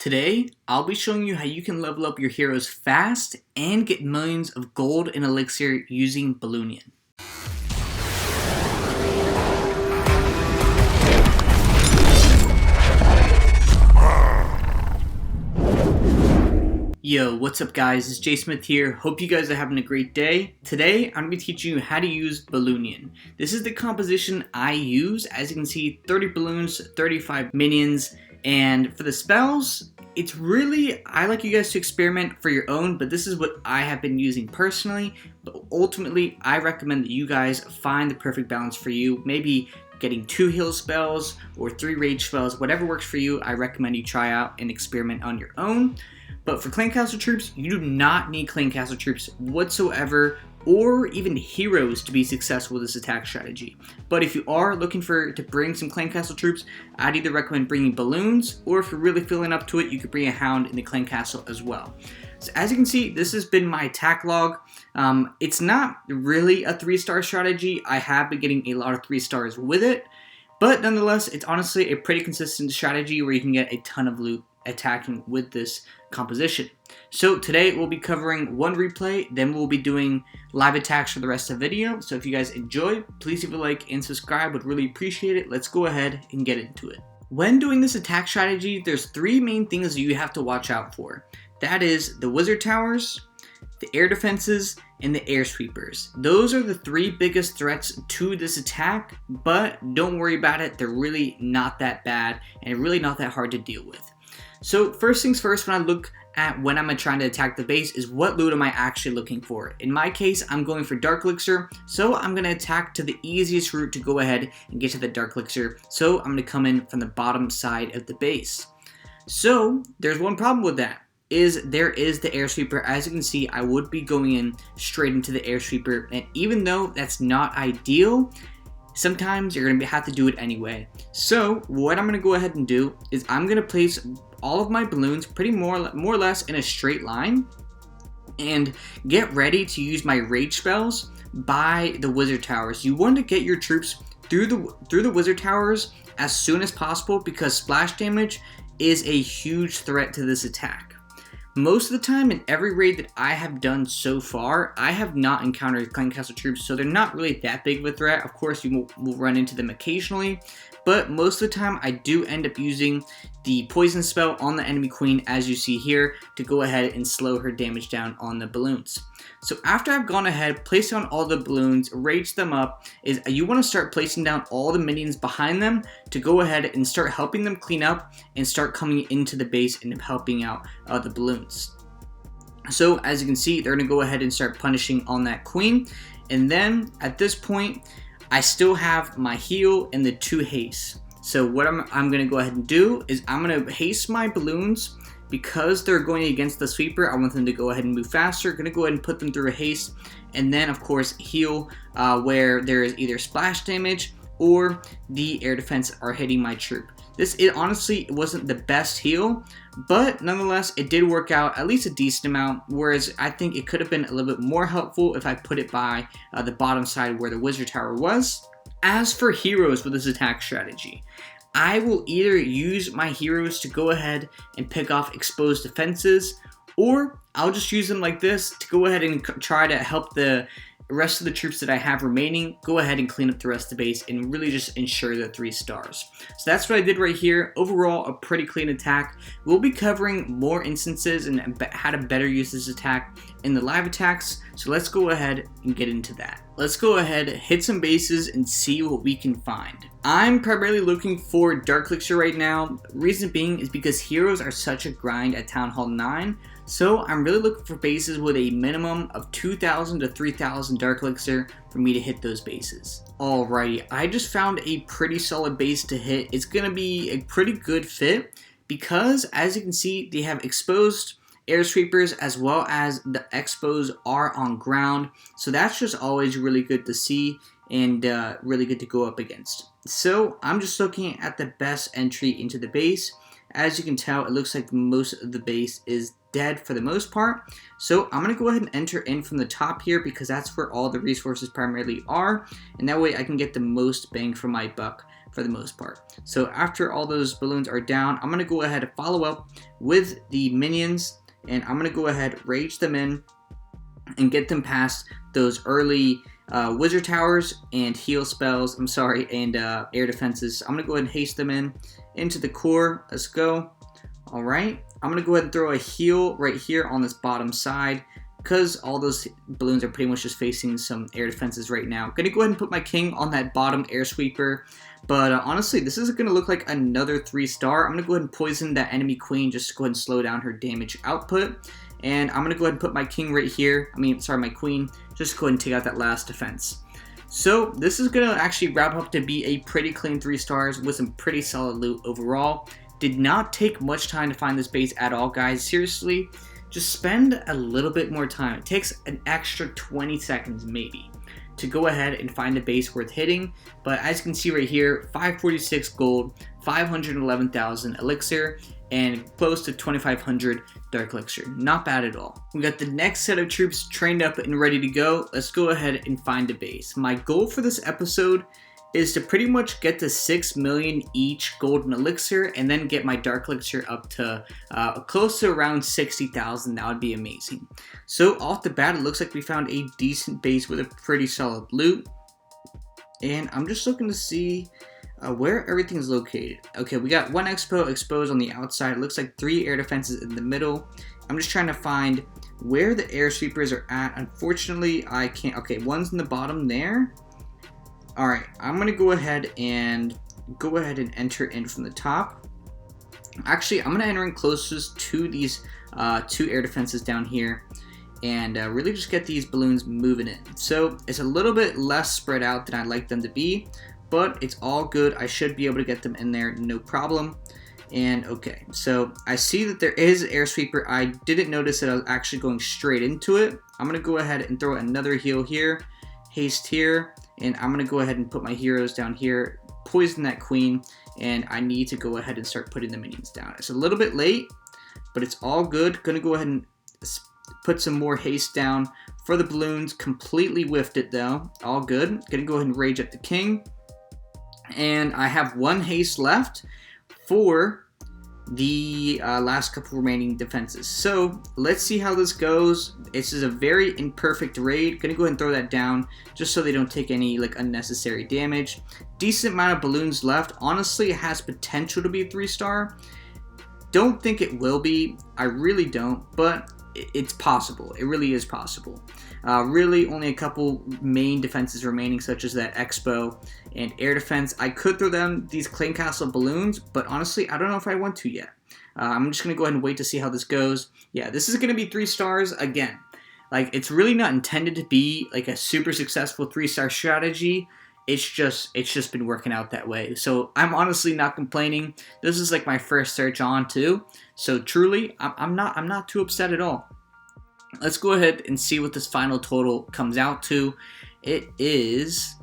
Today, I'll be showing you how you can level up your heroes fast and get millions of gold and elixir using Balloonion. Yo, what's up guys, it's Jsmith here. Hope you guys are having a great day. Today, I'm going to be teaching you how to use Balloonion. This is the composition I use. As you can see, 30 balloons, 35 minions, and for the spells, it's really, I like you guys to experiment for your own, but this is what I have been using personally. But ultimately, I recommend that you guys find the perfect balance for you. Maybe getting 2 heal spells or 3 rage spells, whatever works for you, I recommend you try out and experiment on your own. But for clan castle troops, you do not need clan castle troops whatsoever, or even heroes to be successful with this attack strategy. But if you are looking to bring some clan castle troops, I'd either recommend bringing balloons, or if you're really feeling up to it, you could bring a hound in the clan castle as well. So as you can see, this has been my attack log. It's not really a 3-star strategy. I have been getting a lot of 3 stars with it, but nonetheless, it's honestly a pretty consistent strategy where you can get a ton of loot attacking with this composition. So today we'll be covering one replay, then we'll be doing live attacks for the rest of the video. So if you guys enjoy, please leave a like and subscribe, would really appreciate it. Let's go ahead and get into it. When doing this attack strategy, there's 3 main things that you have to watch out for. That is the wizard towers, the air defenses, and the air sweepers. Those are the 3 biggest threats to this attack, but don't worry about it, they're really not that bad and really not that hard to deal with. So first things first, when I look at when I'm trying to attack the base, is what loot am I actually looking for? In my case, I'm going for dark elixir, so I'm going to attack to the easiest route to go ahead and get to the dark elixir. So I'm going to come in from the bottom side of the base. So there's one problem with that, is there is the air sweeper. As you can see, I would be going in straight into the air sweeper, and even though that's not ideal, sometimes you're going to have to do it anyway. So what I'm going to go ahead and do is I'm going to place all of my balloons pretty more or less in a straight line and get ready to use my rage spells by the wizard towers. You want to get your troops through the wizard towers as soon as possible because splash damage is a huge threat to this attack. Most of the time in every raid that I have done so far, I have not encountered clan castle troops, so they're not really that big of a threat. Of course, you will run into them occasionally, but most of the time I do end up using the poison spell on the enemy queen, as you see here, to go ahead and slow her damage down on the balloons. So after I've gone ahead, placed down all the balloons, raged them up, is you want to start placing down all the minions behind them to go ahead and start helping them clean up and start coming into the base and helping out the balloons. So as you can see, they're going to go ahead and start punishing on that queen. And then at this point, I still have my heal and the 2 haste. So what I'm going to go ahead and do is I'm going to haste my balloons. Because they're going against the sweeper, I want them to go ahead and move faster. Going to go ahead and put them through a haste, and then of course heal where there is either splash damage or the air defense are hitting my troop. It honestly wasn't the best heal, but nonetheless it did work out at least a decent amount, whereas I think it could have been a little bit more helpful if I put it by the bottom side where the wizard tower was. As for heroes with this attack strategy, I will either use my heroes to go ahead and pick off exposed defenses, or I'll just use them like this to go ahead and try to help the rest of the troops that I have remaining go ahead and clean up the rest of the base and really just ensure the 3 stars. So that's what I did right here. Overall, a pretty clean attack. We'll be covering more instances and how to better use this attack in the live attacks. So let's go ahead and get into that. Let's go ahead, hit some bases, and see what we can find. I'm primarily looking for dark elixir right now. Reason being is because heroes are such a grind at Town Hall 9. So I'm really looking for bases with a minimum of 2,000 to 3,000 dark elixir for me to hit those bases. Alrighty, I just found a pretty solid base to hit. It's going to be a pretty good fit because, as you can see, they have exposed air sweepers as well as the expos are on ground. So that's just always really good to see and really good to go up against. So I'm just looking at the best entry into the base. As you can tell, it looks like most of the base is dead for the most part. So I'm going to go ahead and enter in from the top here because that's where all the resources primarily are. And that way I can get the most bang for my buck for the most part. So after all those balloons are down, I'm going to go ahead and follow up with the minions, and I'm going to go ahead, rage them in, and get them past those early wizard towers and heal spells, and air defenses. I'm going to go ahead and haste them into the core. Let's go. Alright, I'm going to go ahead and throw a heal right here on this bottom side, because all those balloons are pretty much just facing some air defenses right now. I'm going to go ahead and put my king on that bottom air sweeper, but honestly, this is going to look like another 3-star. I'm going to go ahead and poison that enemy queen just to go ahead and slow down her damage output. And I'm going to go ahead and put my king right here, my queen, just go ahead and take out that last defense. So this is going to actually wrap up to be a pretty clean 3 stars with some pretty solid loot overall. Did not take much time to find this base at all, guys. Seriously, just spend a little bit more time. It takes an extra 20 seconds maybe to go ahead and find a base worth hitting. But as you can see right here, 546 gold, 511,000 elixir, and close to 2,500 dark elixir. Not bad at all. We got the next set of troops trained up and ready to go. Let's go ahead and find a base. My goal for this episode is to pretty much get to 6 million each golden elixir, and then get my dark elixir up to close to around 60,000. That would be amazing. So off the bat, it looks like we found a decent base with a pretty solid loot. And I'm just looking to see where everything's located. Okay, we got 1 expo exposed on the outside. It looks like 3 air defenses in the middle. I'm just trying to find where the air sweepers are at. Unfortunately, I can't. Okay, one's in the bottom there. Alright, I'm going to go ahead and enter in from the top. Actually, I'm going to enter in closest to these 2 air defenses down here, and really just get these balloons moving in. So it's a little bit less spread out than I'd like them to be, but it's all good. I should be able to get them in there, no problem. And okay, so I see that there is an air sweeper. I didn't notice that I was actually going straight into it. I'm going to go ahead and throw another heal here, haste here, and I'm going to go ahead and put my heroes down here, poison that queen, and I need to go ahead and start putting the minions down. It's a little bit late, but it's all good. Going to go ahead and put some more haste down for the balloons. Completely whiffed it though. All good. Going to go ahead and rage up the king. And I have 1 haste left for the last couple remaining defenses. So let's see how this goes. This is a very imperfect raid. Gonna go ahead and throw that down just so they don't take any unnecessary damage. Decent amount of balloons left. Honestly, it has potential to be a 3-star. Don't think it will be. I really don't, but it's possible. It really is possible. Really only a couple main defenses remaining, such as that expo and air defense. I could throw them these claim castle balloons, but honestly, I don't know if I want to yet. I'm just going to go ahead and wait to see how this goes. Yeah, this is going to be 3 stars again. It's really not intended to be a super successful 3-star strategy. It's just been working out that way. So I'm honestly not complaining. This is my first search on too. So truly, I'm not too upset at all. Let's go ahead and see what this final total comes out to. It is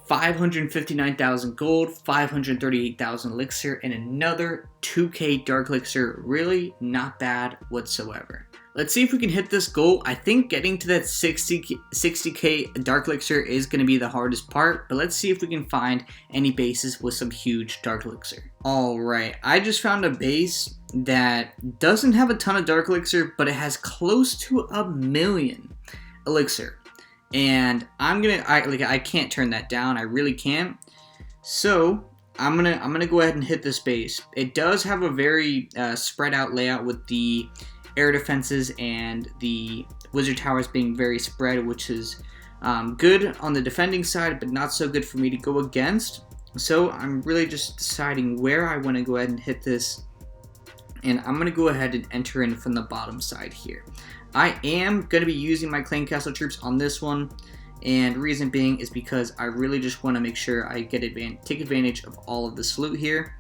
559,000 gold, 538,000 elixir, and another 2k dark elixir. Really not bad whatsoever. Let's see if we can hit this goal. I think getting to that 60k dark elixir is going to be the hardest part, but let's see if we can find any bases with some huge dark elixir. Alright, I just found a base that doesn't have a ton of dark elixir, but it has close to 1 million elixir. And I can't turn that down. I really can't. So I'm gonna go ahead and hit this base. It does have a very spread out layout with the air defenses and the wizard towers being very spread, which is good on the defending side, but not so good for me to go against. So I'm really just deciding where I want to go ahead and hit this, and I'm going to go ahead and enter in from the bottom side here. I am going to be using my claim castle troops on this one, and reason being is because I really just want to make sure I take advantage of all of this loot here.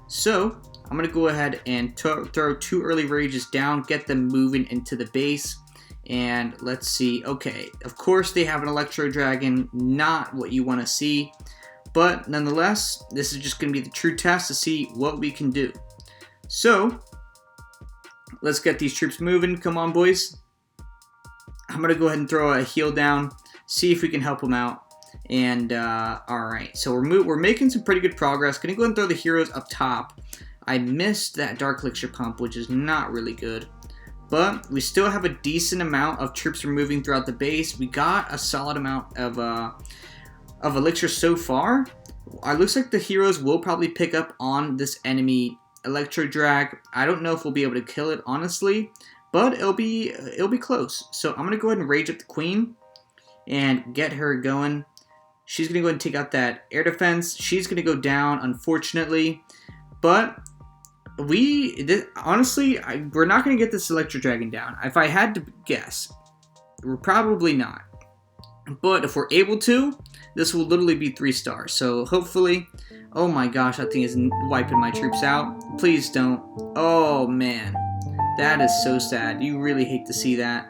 So I'm going to go ahead and throw 2 early rages down, get them moving into the base, and let's see. Okay, of course they have an electro dragon, not what you want to see, but nonetheless, this is just going to be the true test to see what we can do. So let's get these troops moving. Come on, boys. I'm going to go ahead and throw a heal down, see if we can help them out. And alright, so we're making some pretty good progress. Gonna go ahead and throw the heroes up top. I missed that Dark Elixir pump, which is not really good. But we still have a decent amount of troops removing throughout the base. We got a solid amount of Elixir so far. It looks like the heroes will probably pick up on this enemy Electro Drag. I don't know if we'll be able to kill it, honestly, but it'll be close. So I'm gonna go ahead and rage up the queen and get her going. She's gonna go ahead and take out that air defense. She's gonna go down, unfortunately, but honestly, we're not gonna get this Electro Dragon down. If I had to guess, we're probably not. But if we're able to, this will literally be 3 stars. So hopefully, oh my gosh, that thing is wiping my troops out. Please don't. Oh man, that is so sad. You really hate to see that.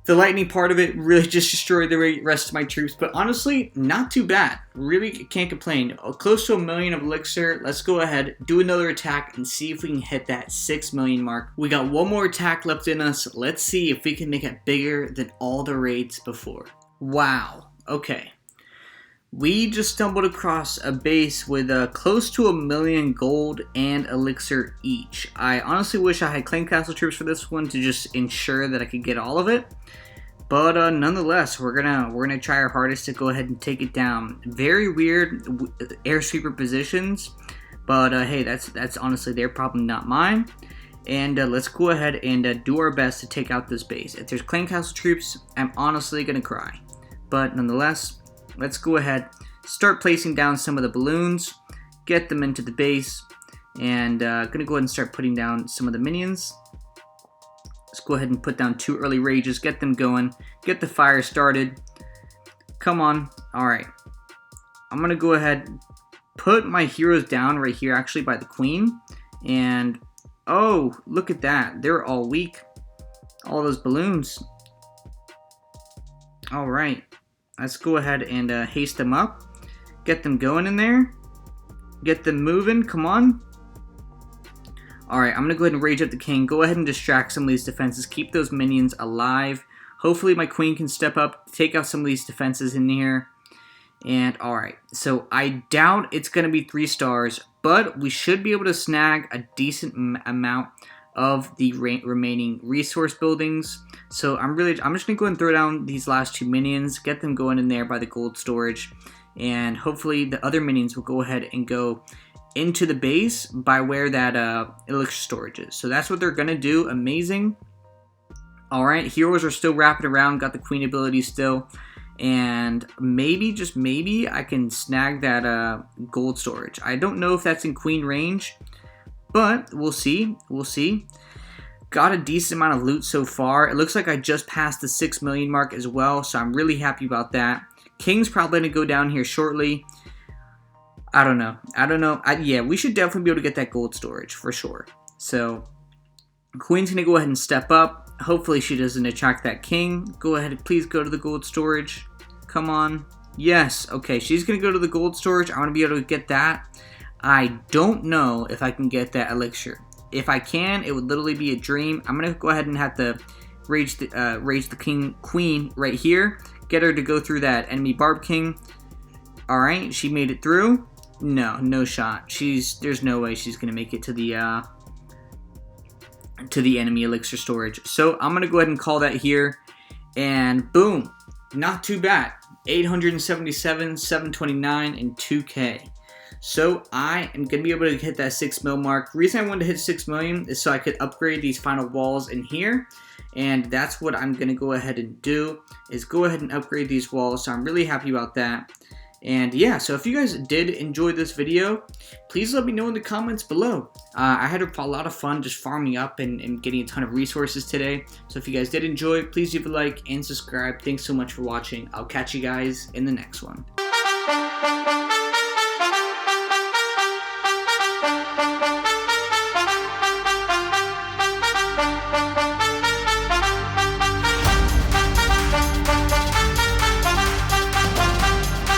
The lightning part of it really just destroyed the rest of my troops, but honestly, not too bad. Really can't complain. Close to 1 million of Elixir. Let's go ahead, do another attack, and see if we can hit that 6 million mark. We got one more attack left in us. Let's see if we can make it bigger than all the raids before. Wow. Okay. We just stumbled across a base with close to 1 million gold and Elixir each. I honestly wish I had Claim Castle troops for this one to just ensure that I could get all of it. But nonetheless, we're gonna try our hardest to go ahead and take it down. Very weird air sweeper positions, but hey, that's honestly their problem, not mine. And let's go ahead and do our best to take out this base. If there's Claim Castle troops, I'm honestly gonna cry. But nonetheless, let's go ahead, start placing down some of the balloons, get them into the base, and gonna go ahead and start putting down some of the minions. Let's go ahead and put down 2 early rages, get them going, get the fire started. Come on. Alright. I'm gonna go ahead, put my heroes down right here, actually by the queen. And, oh, look at that. They're all weak. All those balloons. Alright. Let's go ahead and haste them up. Get them going in there. Get them moving. Come on. Alright, I'm going to go ahead and rage up the king. Go ahead and distract some of these defenses. Keep those minions alive. Hopefully my queen can step up, take out some of these defenses in here. And alright, so I doubt it's going to be 3 stars, but we should be able to snag a decent amount of the remaining resource buildings. So I'm just going to go ahead and throw down these last 2 minions, get them going in there by the gold storage, and hopefully the other minions will go ahead and go into the base by where that Elixir storage is. So that's what they're going to do. Amazing. Alright, heroes are still wrapping around, got the queen ability still, and maybe, just maybe, I can snag that gold storage. I don't know if that's in queen range, but we'll see. We'll see. Got a decent amount of loot so far. It looks like I just passed the 6 million mark as well, so I'm really happy about that. King's probably going to go down here shortly. I don't know. Yeah, we should definitely be able to get that gold storage for sure. So, Queen's going to go ahead and step up. Hopefully she doesn't attract that king. Go ahead, please go to the gold storage. Come on. Yes, okay, she's going to go to the gold storage. I want to be able to get that. I don't know if I can get that elixir. If I can, it would literally be a dream. I'm going to go ahead and have to rage the queen right here. Get her to go through that enemy Barb King. Alright, she made it through. No shot. There's no way she's gonna make it to the enemy elixir storage. So I'm gonna go ahead and call that here, and boom, not too bad. 877, 729, and 2K. So I am gonna be able to hit that 6 mil mark. The reason I wanted to hit 6 million is so I could upgrade these final walls in here, and that's what I'm gonna go ahead and do, is go ahead and upgrade these walls. So I'm really happy about that. And yeah, so if you guys did enjoy this video, please let me know in the comments below. I had a lot of fun just farming up and getting a ton of resources today. So if you guys did enjoy, please leave a like and subscribe. Thanks so much for watching. I'll catch you guys in the next one.